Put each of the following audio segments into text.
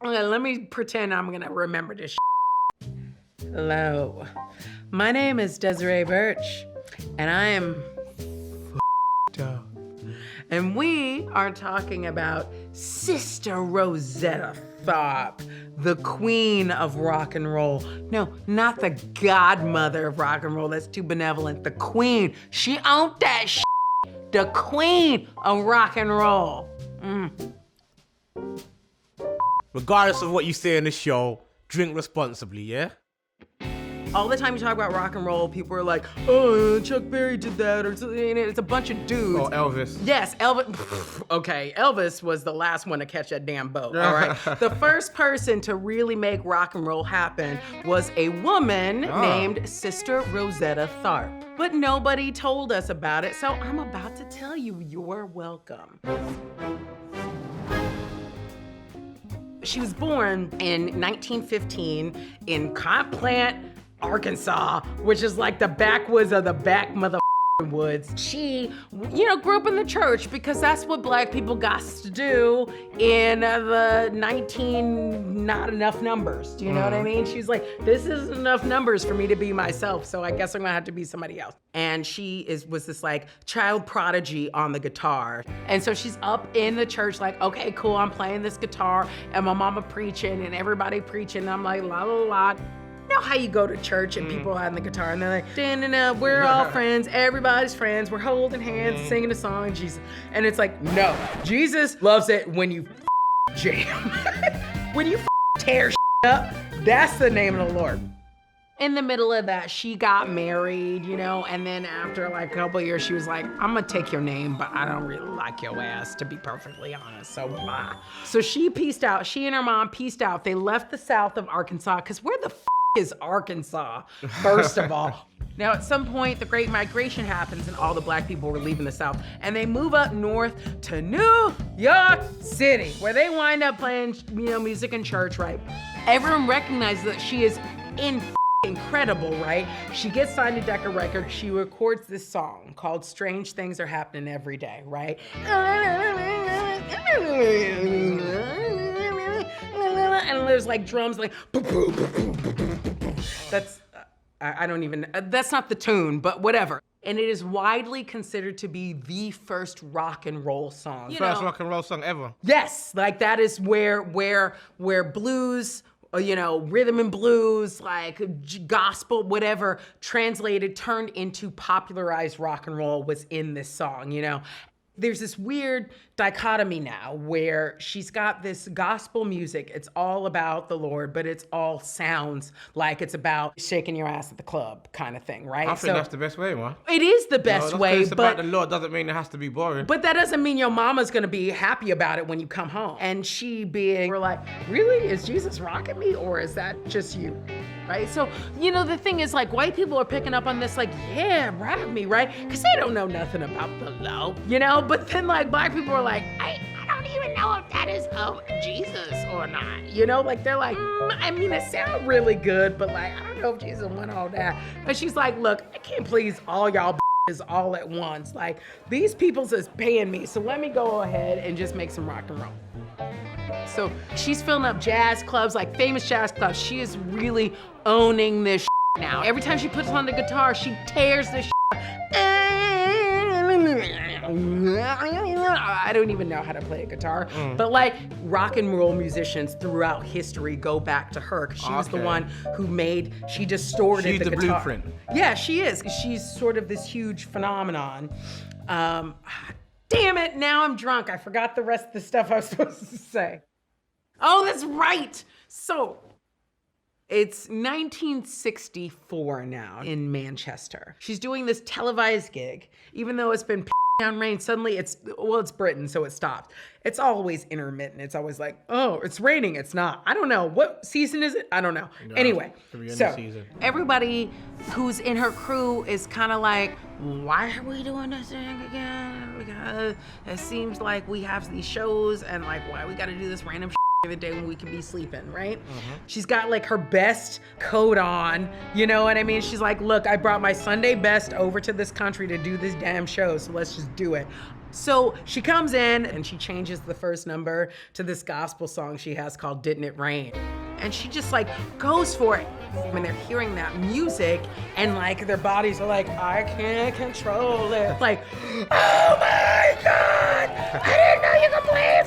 Let me pretend I'm gonna remember this shit. Hello, my name is Desiree Burch, and I am up. And we are talking about Sister Rosetta Tharpe, the queen of rock and roll. No, not the godmother of rock and roll, that's too benevolent. The queen, she owned that shit. The queen of rock and roll. Regardless of what you say in the show, drink responsibly, yeah? All the time you talk about rock and roll, people are like, oh, Chuck Berry did that, or it's a bunch of dudes. Oh, Elvis. Yes, Elvis. Okay, Elvis was the last one to catch that damn boat, all right? The first person to really make rock and roll happen was a woman named Sister Rosetta Tharpe. But nobody told us about it, so I'm about to tell you. You're welcome. She was born in 1915 in Cotton Plant, Arkansas, which is like the backwoods of the back woods. She, grew up in the church because that's what black people got to do in the not enough numbers. Do you know what I mean? She's like, this isn't enough numbers for me to be myself, so I guess I'm gonna have to be somebody else. And she was this like child prodigy on the guitar. And so she's up in the church like, okay, cool, I'm playing this guitar and my mama preaching and everybody preaching. And I'm like, la la la. You know how you go to church and people have the guitar and they're like, da-na-na, we're all friends, everybody's friends, we're holding hands, singing a song, Jesus. And it's like, no, Jesus loves it when you jam. When you tear up, that's the name of the Lord. In the middle of that, she got married, and then after like a couple of years, she was like, I'm gonna take your name, but I don't really like your ass, to be perfectly honest, so bye. So she peaced out, she and her mom peaced out. They left the south of Arkansas, because where the is Arkansas, first of all. Now, at some point, the Great Migration happens and all the black people were leaving the South, and they move up north to New York City, where they wind up playing, music in church, right? Everyone recognizes that she is incredible, right? She gets signed to Decca Records. She records this song called Strange Things Are Happening Every Day, right? And there's like drums like, that's, I don't even, that's not the tune, but whatever. And it is widely considered to be the first rock and roll song. First rock and roll song ever. Yes, like that is where blues, rhythm and blues, like gospel, whatever, turned into popularized rock and roll was in this song, There's this weird dichotomy now where she's got this gospel music. It's all about the Lord, but it's all sounds like it's about shaking your ass at the club kind of thing, right? I think that's the best way, man. It is the best way, it's about the Lord doesn't mean it has to be boring. But that doesn't mean your mama's gonna be happy about it when you come home. And we're like, really? Is Jesus rocking me, or is that just you? Right? So, the thing is, like, white people are picking up on this, like, yeah, rock me, right? Because they don't know nothing about the law, But then, like, black people are like, I don't even know if that is Jesus or not, Like, they're like, it sounds really good, but, like, I don't know if Jesus went all that. And she's like, look, I can't please all y'all all at once. Like, these people's is paying me, so let me go ahead and just make some rock and roll. So she's filling up jazz clubs, like famous jazz clubs. She is really owning this now. Every time she puts on the guitar, she tears this I don't even know how to play a guitar, but like rock and roll musicians throughout history go back to her, because she was the one who she distorted the guitar. Blueprint. Yeah, she is. She's sort of this huge phenomenon. Damn it, now I'm drunk. I forgot the rest of the stuff I was supposed to say. Oh, that's right. So, it's 1964 now in Manchester. She's doing this televised gig, even though it's been down rain. Suddenly it's Britain, so it stopped. It's always intermittent. It's always like, oh, it's raining. It's not. I don't know. What season is it? I don't know. No, anyway, so everybody who's in her crew is kind of like, why are we doing this thing again? Because it seems like we have these shows and like, why we got to do this random the day when we can be sleeping, right? She's got like her best coat on, you know what I mean? She's like, look, I brought my Sunday best over to this country to do this damn show, so let's just do it. So she comes in and she changes the first number to this gospel song she has called Didn't It Rain? And she just like goes for it. When they're hearing that music and like their bodies are like, I can't control it. Like, oh my God, I didn't know you could play a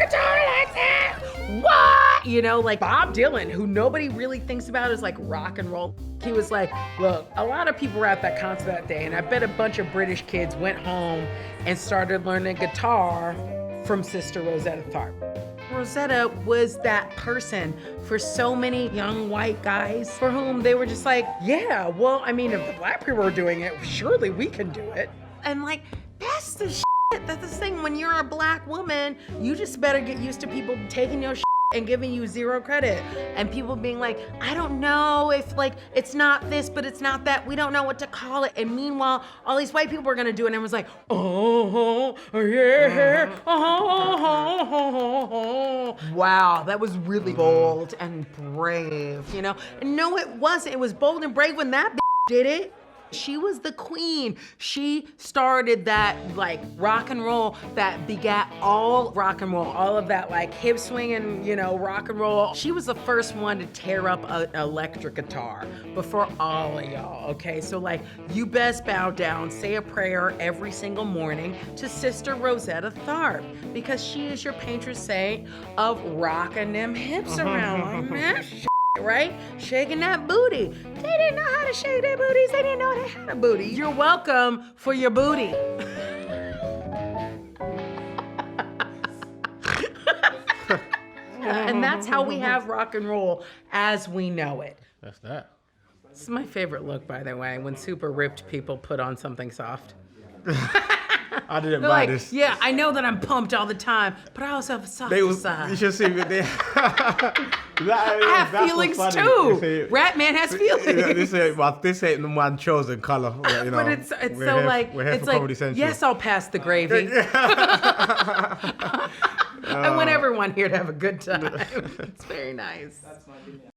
guitar like that. What? You know, like Bob Dylan, who nobody really thinks about as like rock and roll. He was like, look, a lot of people were at that concert that day, and I bet a bunch of British kids went home and started learning guitar from Sister Rosetta Tharpe. Rosetta was that person for so many young white guys for whom they were just like, yeah, well, I mean, if the black people are doing it, surely we can do it. And like, that's the shit. That's the thing. When you're a black woman, you just better get used to people taking your shit and giving you zero credit. And people being like, I don't know if like, it's not this, but it's not that. We don't know what to call it. And meanwhile, all these white people were gonna do it. And everyone's like, oh, yeah, oh. Wow, that was really bold and brave, you know? And no, it wasn't. It was bold and brave when that did it. She was the queen. She started that like rock and roll that begat all rock and roll, all of that like hip swinging, you know, rock and roll. She was the first one to tear up an electric guitar before all of y'all, okay? So like, you best bow down, say a prayer every single morning to Sister Rosetta Tharpe, because she is your patron saint of rocking them hips around like that shit. Right? Shaking that booty. They didn't know how to shake their booties. They didn't know they had a booty. You're welcome for your booty. And that's how we have rock and roll as we know it. That's that. This is my favorite look, by the way, when super ripped people put on something soft. I didn't They're buy like, this. yeah, I know that I'm pumped all the time, but I also have a soft side. You should see me there. I have feelings too. Rat Man has feelings. This ain't the one chosen color. You know, but it's so like, it's like, yes, I'll pass the gravy. I want everyone here to have a good time. It's very nice. That's my opinion.